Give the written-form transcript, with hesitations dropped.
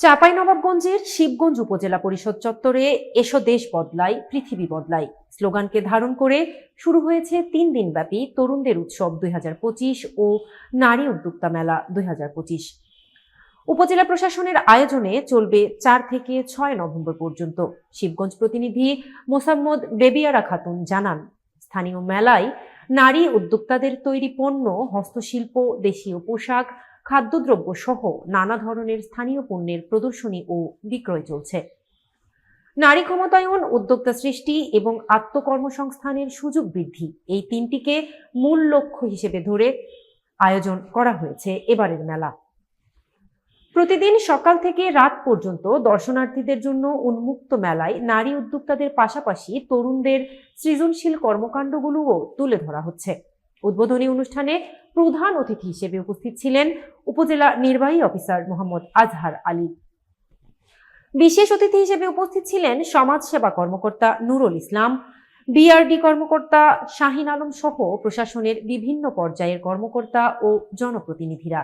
চাঁপাইনবাবগঞ্জের শিবগঞ্জ উপজেলা পরিষদ চত্বরে এসো দেশ বদলাই পৃথিবী বদলাই স্লোগানকে ধারণ করে শুরু হয়েছে ৩ দিনব্যাপী তরুণদের উৎসব ২০২৫ ও নারী উদ্যোক্তা মেলা ২০২৫। উপজেলা প্রশাসনের আয়োজনে চলবে ৪ থেকে ৬ নভেম্বর পর্যন্ত। শিবগঞ্জ প্রতিনিধি মোসাম্মদ বেবিয়ারা খাতুন জানান, স্থানীয় মেলায় নারী উদ্যোক্তাদের তৈরি পণ্য, হস্তশিল্প, দেশীয় পোশাক, খাদ্যদ্রব্য সহ নানা ধরনের স্থানীয় পণ্যের প্রদর্শনী ও বিক্রয় চলছে। নারী ক্ষমতায়ন, উদ্যোক্তা সৃষ্টি এবং আত্মকর্মসংস্থানের সুযোগ বৃদ্ধি, এই তিনটিকে মূল লক্ষ্য হিসেবে ধরে আয়োজন করা হয়েছে এবারের মেলা। প্রতিদিন সকাল থেকে রাত পর্যন্ত দর্শনার্থীদের জন্য উন্মুক্ত মেলায় নারী উদ্যোক্তাদের পাশাপাশি তরুণদের সৃজনশীল কর্মকাণ্ডগুলোও তুলে ধরা হচ্ছে। উদ্বোধনী অনুষ্ঠানে প্রধান অতিথি হিসেবে উপস্থিত ছিলেন উপজেলা নির্বাহী অফিসার মোহাম্মদ আজহার আলী। বিশেষ অতিথি হিসেবে উপস্থিত ছিলেন সমাজসেবা কর্মকর্তা নুরুল ইসলাম, বিআরডি কর্মকর্তা শাহিন আলম সহ প্রশাসনের বিভিন্ন পর্যায়ের কর্মকর্তা ও জনপ্রতিনিধিরা।